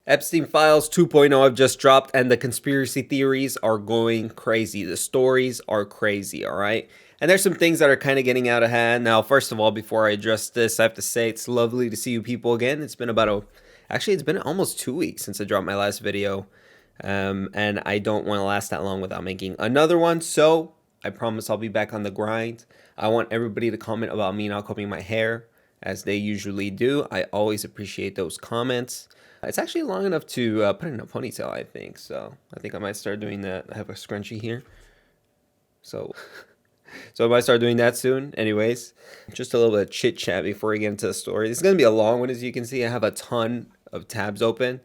Epstein Files 2.0 have just dropped, and the conspiracy theories are going crazy. The stories are crazy, all right? And there's some things that are kind of getting out of hand. Now, first of all, before I address this, I have to say it's lovely to see you people again. It's been actually, it's been almost 2 weeks since I dropped my last video. And I don't want to last that long without making another one. So I promise I'll be back on the grind. I want everybody to comment about me not combing my hair, as they usually do. I always appreciate those comments. It's actually long enough to put in a ponytail, I think. So I think I might start doing that. I have a scrunchie here. So I might start doing that soon. Anyways, just a little bit of chit chat before we get into the story. This is going to be a long one, as you can see. I have a ton of tabs open.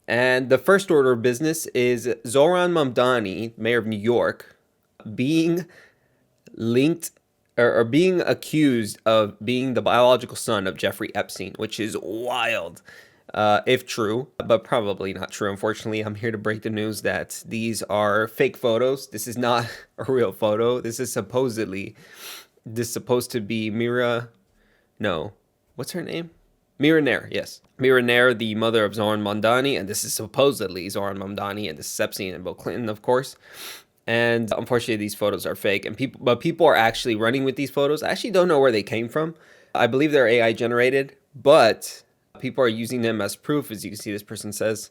And the first order of business is Zohran Mamdani, mayor of New York, being linked or being accused of being the biological son of Jeffrey Epstein, which is wild. If true, but probably not true. Unfortunately, I'm here to break the news that these are fake photos. This is not a real photo. This is supposed to be Mira. No, what's her name? Mira Nair. Yes, Mira Nair, the mother of Zohran Mamdani, and this is supposedly Zohran Mamdani, and this is Epstein and Bill Clinton, of course. And unfortunately, these photos are fake, and people are actually running with these photos. I actually don't know where they came from. I believe they're AI generated, but people are using them as proof. As you can see, this person says,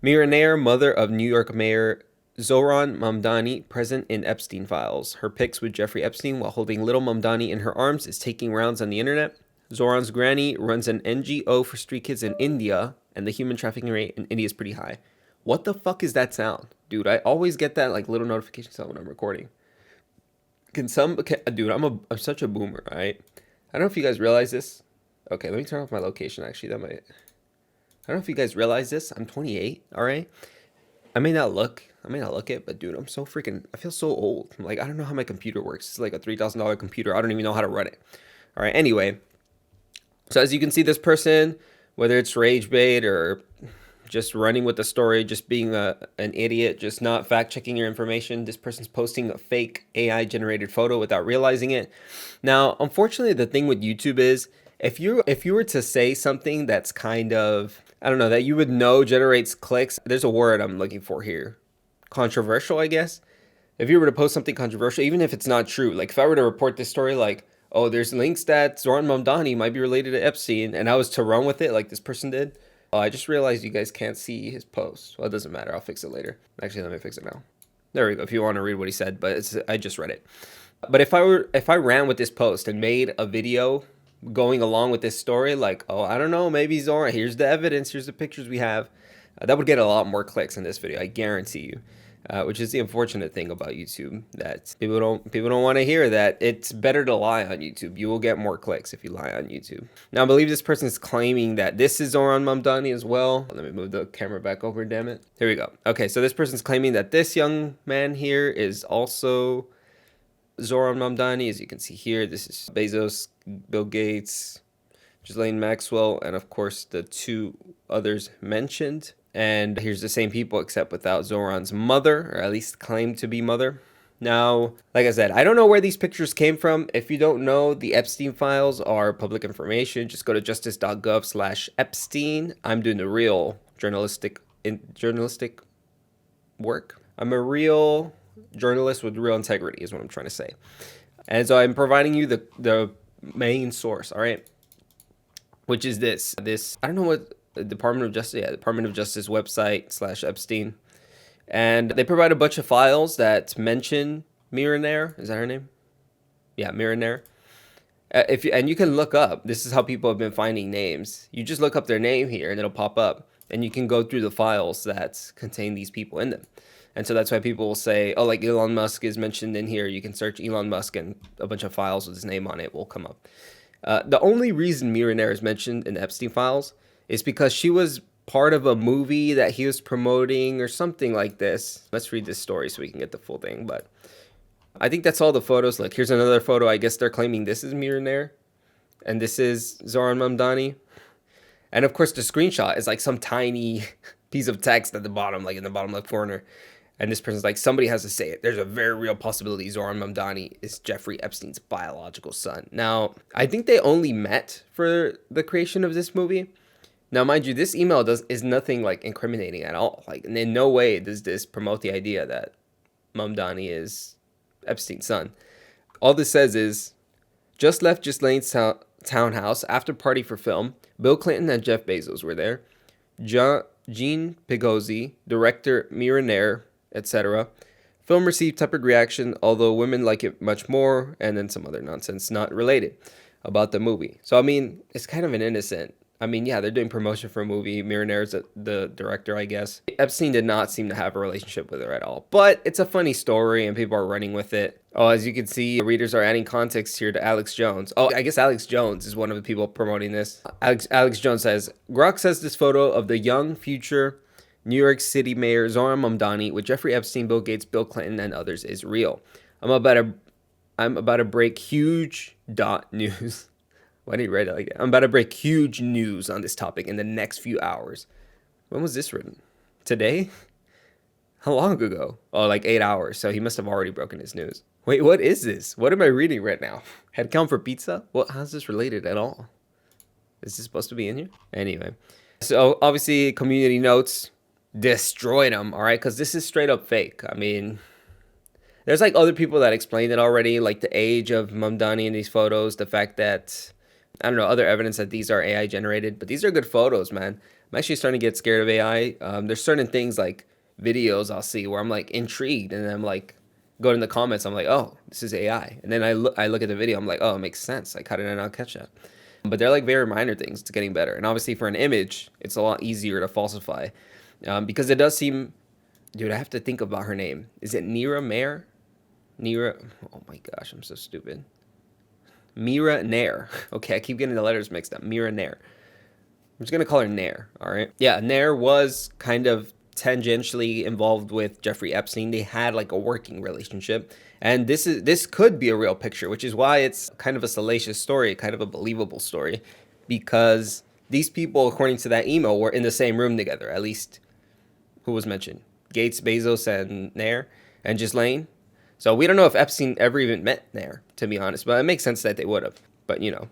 Mira Nair, mother of New York Mayor Zohran Mamdani, present in Epstein files. Her pics with Jeffrey Epstein while holding little Mamdani in her arms is taking rounds on the internet. Zohran's granny runs an NGO for street kids in India, and the human trafficking rate in India is pretty high. What the fuck is that sound? Dude, I always get that like little notification sound when I'm recording. Dude, I'm such a boomer, right? I don't know if you guys realize this. Okay, let me turn off my location, actually. I don't know if you guys realize this. I'm 28, all right? I may not look it, but dude, I feel so old. Like, I don't know how my computer works. It's like a $3,000 computer. I don't even know how to run it. All right, anyway. So as you can see, this person, whether it's rage bait or just running with the story, just being an idiot, just not fact-checking your information, this person's posting a fake AI-generated photo without realizing it. Now, unfortunately, the thing with YouTube is, if you were to say something that's kind of, I don't know, that you would know generates clicks, there's a word I'm looking for here. Controversial, I guess. If you were to post something controversial, even if it's not true, like if I were to report this story like, oh, there's links that Zohran Mamdani might be related to Epstein, and I was to run with it like this person did, I just realized you guys can't see his post. Well, it doesn't matter. I'll fix it later. Actually, let me fix it now. There we go. If you want to read what he said, but I just read it. But if I ran with this post and made a video going along with this story, like, oh, I don't know, maybe Zohran, here's the evidence, here's the pictures we have, that would get a lot more clicks in this video, I guarantee you. Which is the unfortunate thing about YouTube, that people don't want to hear that it's better to lie on YouTube. You will get more clicks if you lie on YouTube. Now, I believe this person is claiming that this is Zohran Mamdani as well. Let me move the camera back over, damn it. Here we go. Okay, so this person's claiming that this young man here is also Zohran Mamdani. As you can see here, this is Bezos, Bill Gates, Ghislaine Maxwell, and of course the two others mentioned. And here's the same people except without Zohran's mother, or at least claimed to be mother. Now, like I said, I don't know where these pictures came from. If you don't know, the Epstein files are public information. Just go to justice.gov/Epstein. I'm doing the real journalistic work. I'm a real journalist with real integrity is what I'm trying to say. And so I'm providing you the main source, all right? Which is this. I don't know what Department of Justice website /Epstein. And they provide a bunch of files that mention Mira Nair. Is that her name? Yeah, Mira Nair. And you can look up. This is how people have been finding names. You just look up their name here and it'll pop up. And you can go through the files that contain these people in them. And so that's why people will say, oh, like Elon Musk is mentioned in here. You can search Elon Musk and a bunch of files with his name on it will come up. The only reason Mira Nair is mentioned in the Epstein files is because she was part of a movie that he was promoting or something like this. Let's read this story so we can get the full thing. But I think that's all the photos. Look, here's another photo. I guess they're claiming this is Mira Nair and this is Zohran Mamdani. And of course, the screenshot is like some tiny piece of text at the bottom, like in the bottom left corner. And this person's like, somebody has to say it. There's a very real possibility Zohran Mamdani is Jeffrey Epstein's biological son. Now, I think they only met for the creation of this movie. Now, mind you, this email is nothing like incriminating at all. Like, in no way does this promote the idea that Mamdani is Epstein's son. All this says is, just left Ghislaine's townhouse after party for film. Bill Clinton and Jeff Bezos were there. Jean Pigozzi, director Mira Nair, etc. Film received tepid reaction, although women like it much more, and then some other nonsense not related about the movie. So, I mean, it's kind of an innocent. I mean, yeah, they're doing promotion for a movie. Mira Nair's the director, I guess. Epstein did not seem to have a relationship with her at all. But it's a funny story, and people are running with it. Oh, as you can see, readers are adding context here to Alex Jones. Oh, I guess Alex Jones is one of the people promoting this. Alex Jones says, Grok says this photo of the young future New York City Mayor Zohran Mamdani with Jeffrey Epstein, Bill Gates, Bill Clinton, and others is real. I'm about to break huge news. Why did you write it like that? I'm about to break huge news on this topic in the next few hours. When was this written? Today? How long ago? Oh, like 8 hours. So he must have already broken his news. Wait, what is this? What am I reading right now? Headcount for pizza? What? How's this related at all? Is this supposed to be in here? Anyway. So obviously community notes destroyed them, all right? Because this is straight up fake. I mean, there's like other people that explained it already, like the age of Mamdani in these photos, the fact that, I don't know, other evidence that these are AI generated, but these are good photos, man. I'm actually starting to get scared of AI. There's certain things like videos I'll see where I'm like intrigued, and then I'm like, go in the comments, I'm like, oh, this is AI. And then I look at the video, I'm like, oh, it makes sense. Like, how did I not catch that? But they're like very minor things. It's getting better. And obviously for an image, it's a lot easier to falsify because it does seem, dude, I have to think about her name. Is it Mira Nair? Oh my gosh, I'm so stupid. Mira Nair. Okay, I keep getting the letters mixed up. Mira Nair. I'm just going to call her Nair, all right? Yeah, Nair was kind of tangentially involved with Jeffrey Epstein. They had like a working relationship. And this could be a real picture, which is why it's kind of a salacious story, kind of a believable story, because these people, according to that email, were in the same room together. At least, who was mentioned? Gates, Bezos, and Nair, and Ghislaine. So we don't know if Epstein ever even met Nair, to be honest, but it makes sense that they would have. But, you know,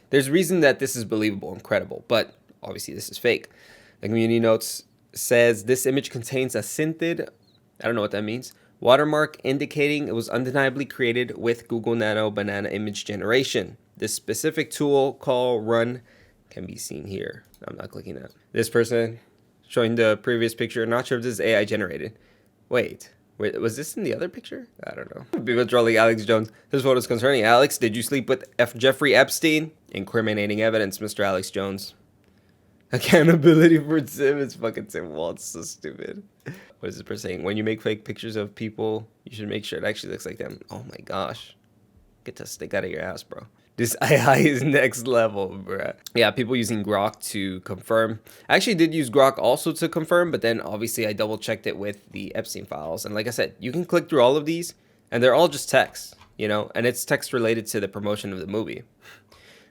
there's reason that this is believable and credible, but obviously this is fake. The community notes says this image contains a scinted, I don't know what that means, watermark indicating it was undeniably created with Google Nano Banana image generation. This specific tool called Run can be seen here. I'm not clicking that. This person showing the previous picture, not sure if this is AI generated. Wait, was this in the other picture? I don't know. People trolling Alex Jones. This photo is concerning. Alex, did you sleep with Jeffrey Epstein? Incriminating evidence, Mr. Alex Jones. Accountability for Tim. It's fucking Tim Wall. It's so stupid. What is this person saying? When you make fake pictures of people, you should make sure it actually looks like them. Oh my gosh. Get the stick out of your ass, bro. This AI is next level, bro. Yeah, people using Grok to confirm. I actually did use Grok also to confirm, but then obviously I double checked it with the Epstein files. And like I said, you can click through all of these and they're all just text, you know, and it's text related to the promotion of the movie,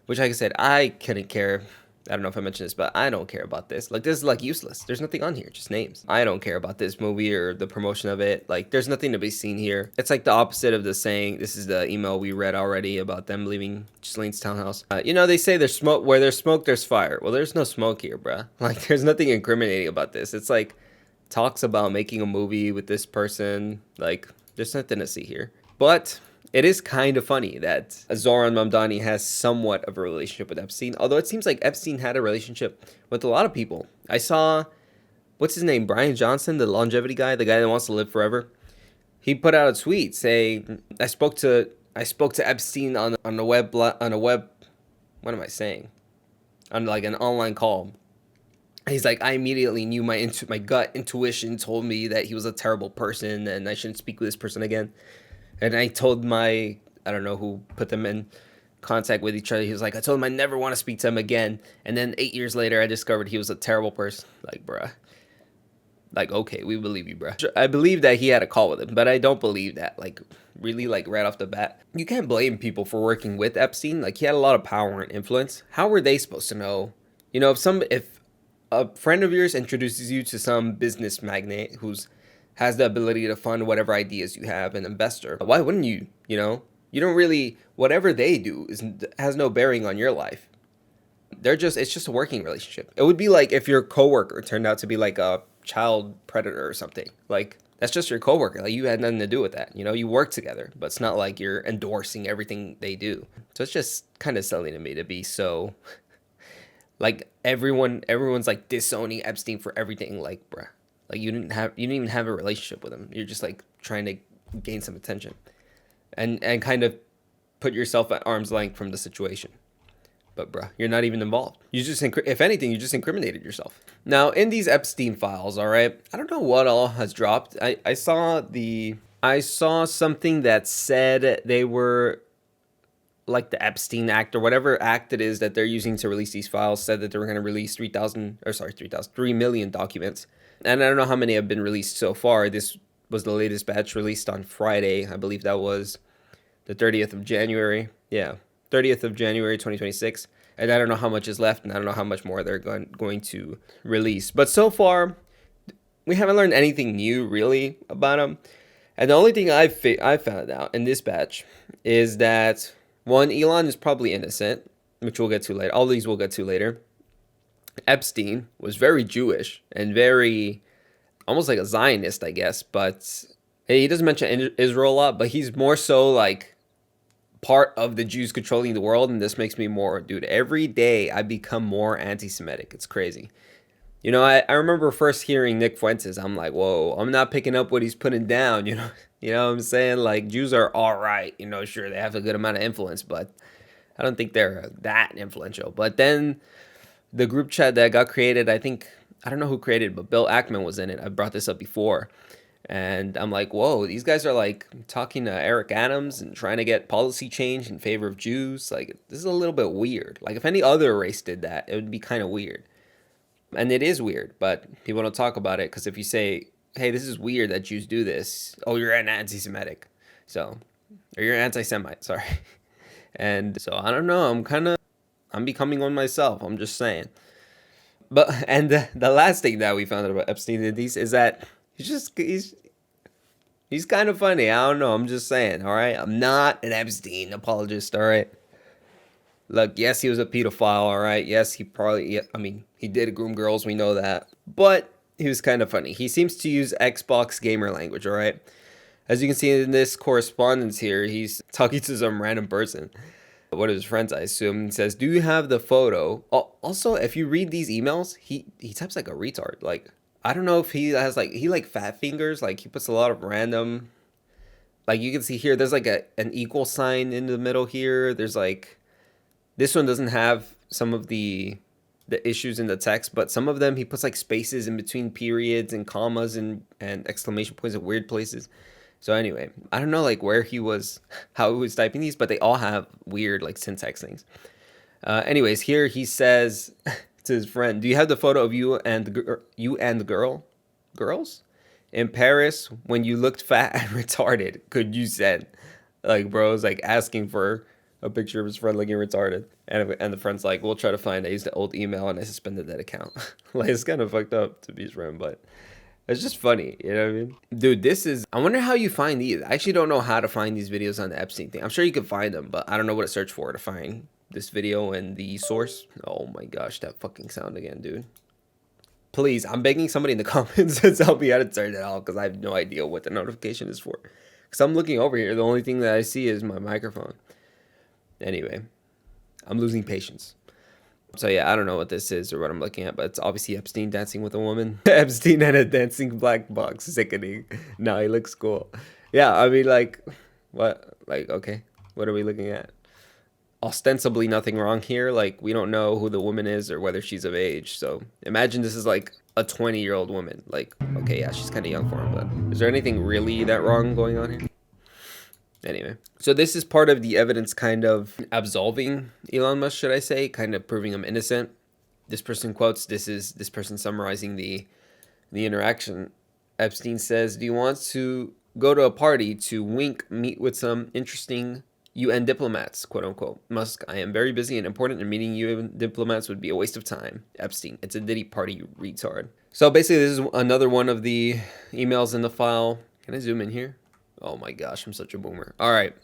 which, like I said, I couldn't care. I don't know if I mentioned this, but I don't care about this. Like, this is like useless. There's nothing on here, just names. I don't care about this movie or the promotion of it. Like, there's nothing to be seen here. It's like the opposite of the saying. This is the email we read already about them leaving Ghislaine's townhouse. You know, they say there's smoke. Where there's smoke, there's fire. Well, there's no smoke here, bruh. Like, there's nothing incriminating about this. It's like talks about making a movie with this person. Like, there's nothing to see here. But it is kind of funny that Zohran Mamdani has somewhat of a relationship with Epstein, although it seems like Epstein had a relationship with a lot of people. I saw, what's his name, Brian Johnson, the longevity guy, the guy that wants to live forever. He put out a tweet saying, I spoke to Epstein on a web, what am I saying? On like an online call. He's like, I immediately knew my gut intuition told me that he was a terrible person and I shouldn't speak with this person again. And I told I don't know who put them in contact with each other. He was like, I told him I never want to speak to him again. And then 8 years later, I discovered he was a terrible person. Like, bruh. Like, okay, we believe you, bruh. I believe that he had a call with him, but I don't believe that. Like, really, like, right off the bat. You can't blame people for working with Epstein. Like, he had a lot of power and influence. How were they supposed to know? You know, if a friend of yours introduces you to some business magnate has the ability to fund whatever ideas you have, an investor, why wouldn't you? You know, you don't really, whatever they do has no bearing on your life. It's just a working relationship. It would be like if your coworker turned out to be like a child predator or something. Like that's just your coworker. Like you had nothing to do with that. You know, you work together, but it's not like you're endorsing everything they do. So it's just kind of silly to me to be so like everyone's like disowning Epstein for everything. Like, bruh, like you didn't even have a relationship with him. You're just like trying to gain some attention and kind of put yourself at arm's length from the situation. But bruh, you're not even involved. You just, if anything, you just incriminated yourself. Now, in these Epstein files, all right, I don't know what all has dropped. I saw something that said they were like the Epstein Act or whatever act it is that they're using to release these files said that they were going to release 3 million documents. And I don't know how many have been released so far. This was the latest batch released on Friday. I believe that was the 30th of January. Yeah, 30th of January 2026. And I don't know how much is left, and I don't know how much more they're going to release. But so far, we haven't learned anything new really about them. And the only thing I found out in this batch is that one, Elon is probably innocent, which we'll get to later. All these we'll get to later. Epstein was very Jewish and very almost like a Zionist, I guess. But he doesn't mention Israel a lot, but he's more so like part of the Jews controlling the world. And this makes me more, dude, every day I become more anti-Semitic. It's crazy. You know, I remember first hearing Nick Fuentes. I'm like, whoa, I'm not picking up what he's putting down. You know what I'm saying? Like, Jews are all right. You know, sure, they have a good amount of influence, but I don't think they're that influential. But then the group chat that got created, I don't know who created it, but Bill Ackman was in it. I brought this up before. And I'm like, whoa, these guys are like talking to Eric Adams and trying to get policy change in favor of Jews. Like, this is a little bit weird. Like, if any other race did that, it would be kind of weird. And it is weird, but people don't talk about it because if you say, hey, this is weird that Jews do this, oh, you're an anti-Semitic. So, or you're an anti-Semite, sorry. And so, I don't know, I'm becoming one myself. I'm just saying. But, and the last thing that we found out about Epstein and these is that he's kind of funny. I don't know. I'm just saying, all right? I'm not an Epstein apologist, all right? Look, yes, he was a pedophile, all right? Yes, he did groom girls. We know that. But he was kind of funny. He seems to use Xbox gamer language, all right? As you can see in this correspondence here, he's talking to some random person. One of his friends, I assume, he says, do you have the photo? Also, if you read these emails, he types like a retard. Like, I don't know if he has he fat fingers. Like, he puts a lot of random, like you can see here, there's like an equal sign in the middle here. There's like, this one doesn't have some of the issues in the text, but some of them he puts like spaces in between periods and commas and exclamation points at weird places. So anyway, I don't know like how he was typing these, but they all have weird like syntax things. Anyways, here he says to his friend, do you have the photo of you and the girls in Paris when you looked fat and retarded? Could you send? Like, bro is like asking for a picture of his friend looking retarded, and the friend's like, we'll try to find it. I used the old email and I suspended that account. Like, it's kind of fucked up to be his friend, but it's just funny, you know what I mean? Dude, I wonder how you find these. I actually don't know how to find these videos on the Epstein thing. I'm sure you can find them, but I don't know what to search for to find this video and the source. Oh my gosh, that fucking sound again, dude. Please, I'm begging somebody in the comments to tell me how to turn it off because I have no idea what the notification is for. Because I'm looking over here, the only thing that I see is my microphone. Anyway, I'm losing patience. So yeah, I don't know what this is or what I'm looking at, but it's obviously Epstein dancing with a woman. Epstein and a dancing black box. Sickening. No, he looks cool. Yeah, I mean, like, what? Like, okay, what are we looking at? Ostensibly nothing wrong here. Like, we don't know who the woman is or whether she's of age. So imagine this is like a 20-year-old woman. Like, okay, yeah, she's kind of young for him, but is there anything really that wrong going on here? Anyway, so this is part of the evidence kind of absolving Elon Musk, should I say, kind of proving him innocent. This person quotes, this person summarizing the interaction. Epstein says, do you want to go to a party to meet with some interesting UN diplomats, quote unquote? Musk, I am very busy and important, and meeting UN diplomats would be a waste of time. Epstein, it's a Diddy party, you retard. So basically, this is another one of the emails in the file. Can I zoom in here? Oh my gosh, I'm such a boomer. All right.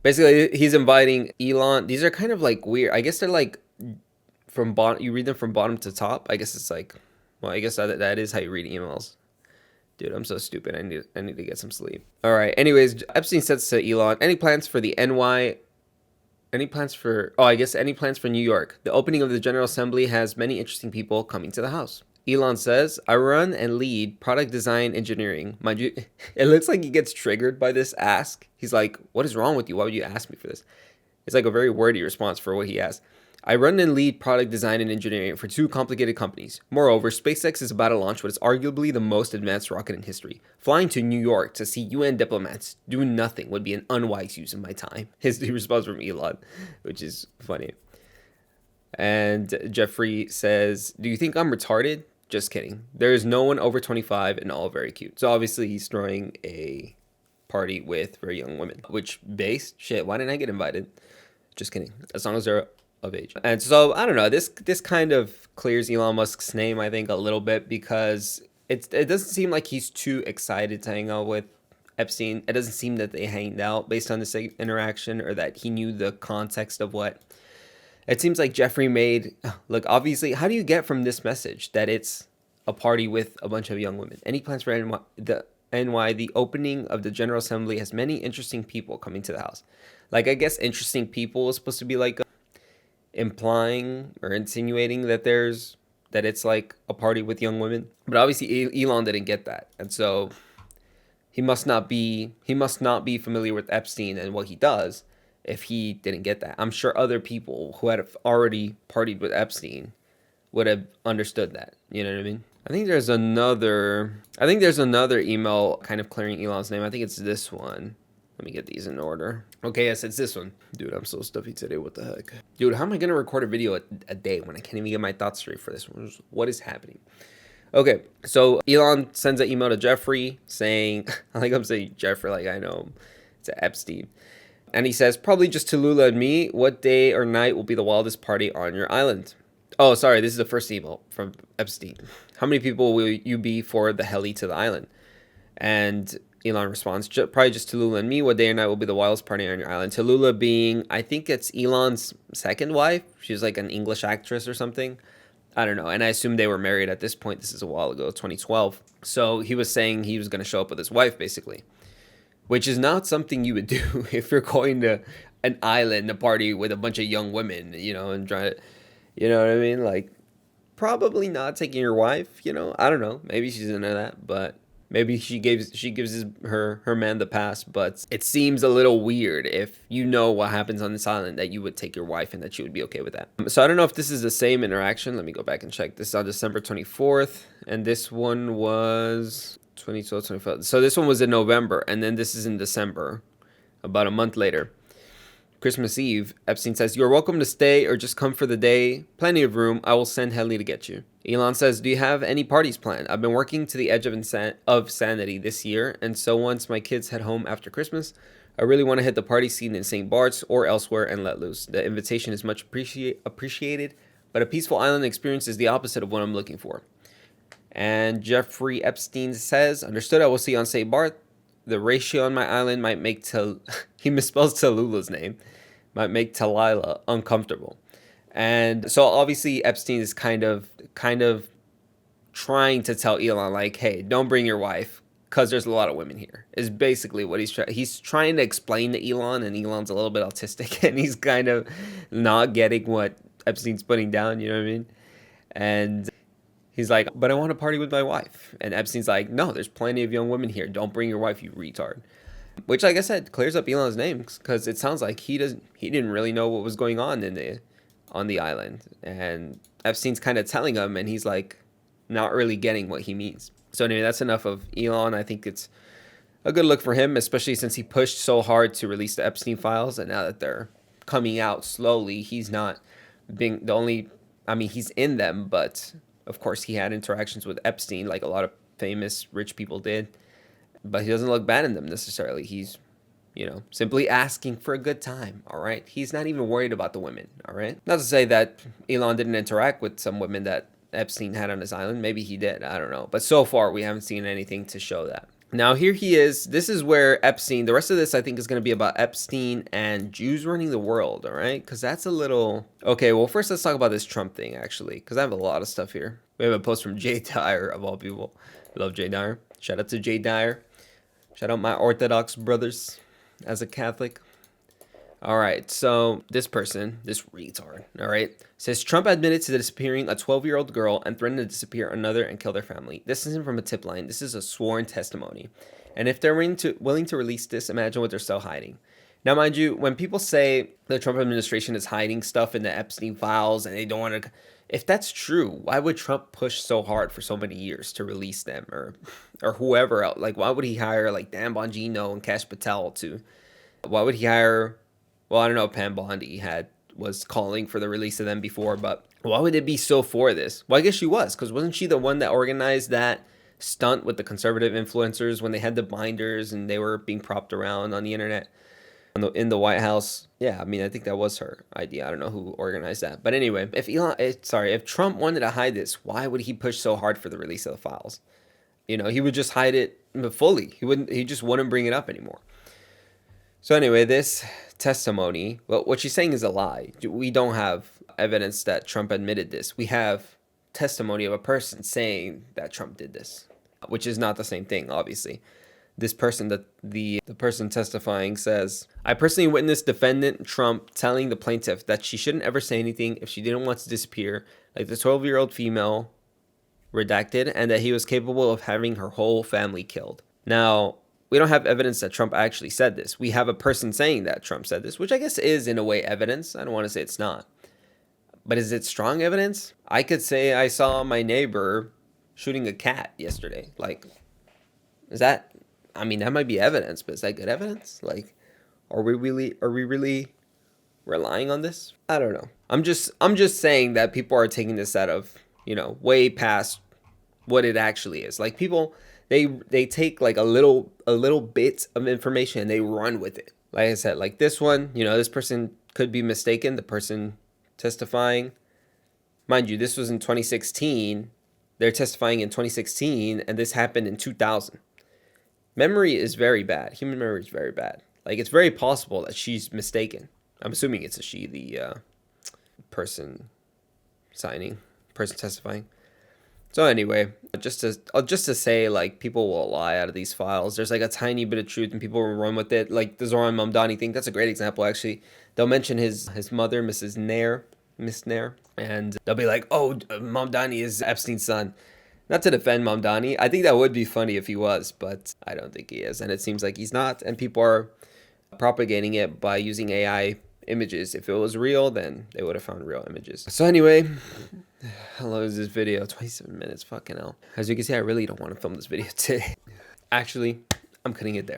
Basically, he's inviting Elon. These are kind of like weird. I guess they're like from bottom. You read them from bottom to top. I guess it's like, well, I guess that is how you read emails. Dude, I'm so stupid. I need to get some sleep. All right. Anyways, Epstein says to Elon, any plans for the NY? Any plans for? Oh, I guess any plans for New York? The opening of the General Assembly has many interesting people coming to the house. Elon says, I run and lead product design engineering. Mind you, it looks like he gets triggered by this ask. He's like, what is wrong with you? Why would you ask me for this? It's like a very wordy response for what he asked. I run and lead product design and engineering for two complicated companies. Moreover, SpaceX is about to launch what is arguably the most advanced rocket in history. Flying to New York to see UN diplomats doing nothing would be an unwise use of my time. His response from Elon, which is funny. And Jeffrey says, do you think I'm retarded? Just kidding. There is no one over 25 and all very cute. So obviously he's throwing a party with very young women. Which, base? Shit, why didn't I get invited? Just kidding. As long as they're of age. And so, I don't know. This kind of clears Elon Musk's name, I think, a little bit because it doesn't seem like he's too excited to hang out with Epstein. It doesn't seem that they hanged out based on this interaction or that he knew the context of what. It seems like Jeffrey made, look, obviously, how do you get from this message that it's a party with a bunch of young women? Any plans for NY? The opening of the General Assembly has many interesting people coming to the house. Like, I guess interesting people is supposed to be like implying or insinuating that it's like a party with young women. But obviously Elon didn't get that. And so he must not be familiar with Epstein and what he does if he didn't get that. I'm sure other people who had already partied with Epstein would have understood that. You know what I mean? I think there's another email kind of clearing Elon's name. I think it's this one. Let me get these in order. Okay, yes, it's this one. Dude, I'm so stuffy today. What the heck? Dude, how am I going to record a video a day when I can't even get my thoughts straight for this one? What is happening? Okay, so Elon sends an email to Jeffrey saying, I think I'm saying Jeffrey like I know him, to Epstein. And he says, probably just to Lula and me, what day or night will be the wildest party on your island? Oh, sorry, this is the first email from Epstein. How many people will you be for the heli to the island? And Elon responds, probably just Tallulah and me. What day or night will be the wildest party on your island? Tallulah being, I think it's Elon's second wife. She's like an English actress or something. I don't know. And I assume they were married at this point. This is a while ago, 2012. So he was saying he was going to show up with his wife, basically. Which is not something you would do if you're going to an island, a party with a bunch of young women, and try to, you know what I mean? Like, probably not taking your wife, I don't know. Maybe she's into that, but maybe she gives her man the pass, but it seems a little weird if you know what happens on this island that you would take your wife and that she would be okay with that. So I don't know if this is the same interaction. Let me go back and check. This is on December 24th, and this one was 2012, 25. So this one was in November, and then this is in December, about a month later. Christmas Eve, Epstein says, you're welcome to stay or just come for the day. Plenty of room. I will send Heli to get you. Elon says, do you have any parties planned? I've been working to the edge of sanity this year, and so once my kids head home after Christmas, I really want to hit the party scene in St. Bart's or elsewhere and let loose. The invitation is much appreciated, but a peaceful island experience is the opposite of what I'm looking for. And Jeffrey Epstein says, understood, I will see you on St. Bart. The ratio on my island might make he misspells Tallulah's name, might make Talila uncomfortable. And so obviously Epstein is kind of trying to tell Elon, like, hey, don't bring your wife because there's a lot of women here, is basically what he's trying to explain to Elon, and Elon's a little bit autistic and he's kind of not getting what Epstein's putting down, you know what I mean? And he's like, but I want to party with my wife. And Epstein's like, no, there's plenty of young women here. Don't bring your wife, you retard. Which, like I said, clears up Elon's name because it sounds like he didn't really know what was going on on the island. And Epstein's kind of telling him, and he's like not really getting what he means. So anyway, that's enough of Elon. I think it's a good look for him, especially since he pushed so hard to release the Epstein files. And now that they're coming out slowly, he's not being the only, he's in them, but of course, he had interactions with Epstein like a lot of famous rich people did, but he doesn't look bad in them necessarily. He's, simply asking for a good time, all right? He's not even worried about the women, all right? Not to say that Elon didn't interact with some women that Epstein had on his island. Maybe he did, I don't know. But so far, we haven't seen anything to show that. Now here he is. This is where Epstein, the rest of this I think is going to be about Epstein and Jews running the world, all right? Because that's a little... Okay, well, first let's talk about this Trump thing, actually, because I have a lot of stuff here. We have a post from Jay Dyer, of all people. I love Jay Dyer. Shout out to Jay Dyer. Shout out my Orthodox brothers as a Catholic. All right, so this person, this retard, all right, says Trump admitted to disappearing a 12-year-old girl and threatened to disappear another and kill their family. This isn't from a tip line. This is a sworn testimony. And if they're willing to release this, imagine what they're still hiding. Now, mind you, when people say the Trump administration is hiding stuff in the Epstein files and they don't want to... If that's true, why would Trump push so hard for so many years to release them, or whoever else? Like, why would he hire like Dan Bongino and Kash Patel to... Why would he hire... Well, I don't know if Pam Bondi was calling for the release of them before, but why would it be so for this? Well, I guess she was, because wasn't she the one that organized that stunt with the conservative influencers when they had the binders and they were being propped around on the internet in the White House? Yeah, I mean, I think that was her idea. I don't know who organized that. But anyway, if Trump wanted to hide this, why would he push so hard for the release of the files? You know, he would just hide it fully. He just wouldn't bring it up anymore. So anyway, this testimony, well, what she's saying is a lie. We don't have evidence that Trump admitted this. We have testimony of a person saying that Trump did this, which is not the same thing, obviously. This person, the person testifying says, I personally witnessed defendant Trump telling the plaintiff that she shouldn't ever say anything if she didn't want to disappear, like the 12-year-old female redacted, and that he was capable of having her whole family killed. Now, we don't have evidence that Trump actually said this. We have a person saying that Trump said this, which I guess is in a way evidence. I don't want to say it's not. But is it strong evidence? I could say I saw my neighbor shooting a cat yesterday. Like, is that... I mean, that might be evidence, but is that good evidence? Like, are we really relying on this? I don't know. I'm just saying that people are taking this out of, way past what it actually is. Like, people... They take like a little bit of information and they run with it. Like I said, like this one, this person could be mistaken. The person testifying, mind you, this was in 2016. They're testifying in 2016, and this happened in 2000. Memory is very bad. Human memory is very bad. Like, it's very possible that she's mistaken. I'm assuming it's a she, the person testifying. So anyway, just to say, like, people will lie out of these files. There's like a tiny bit of truth and people will run with it. Like the Zohran Mamdani thing, that's a great example, actually. They'll mention his mother, Miss Nair, and they'll be like, oh, Mamdani is Epstein's son. Not to defend Mamdani. I think that would be funny if he was, but I don't think he is. And it seems like he's not. And people are propagating it by using AI images. If it was real, then they would have found real images. So anyway... How long is this video? 27 minutes, fucking hell. As you can see, I really don't want to film this video today. Actually, I'm cutting it there.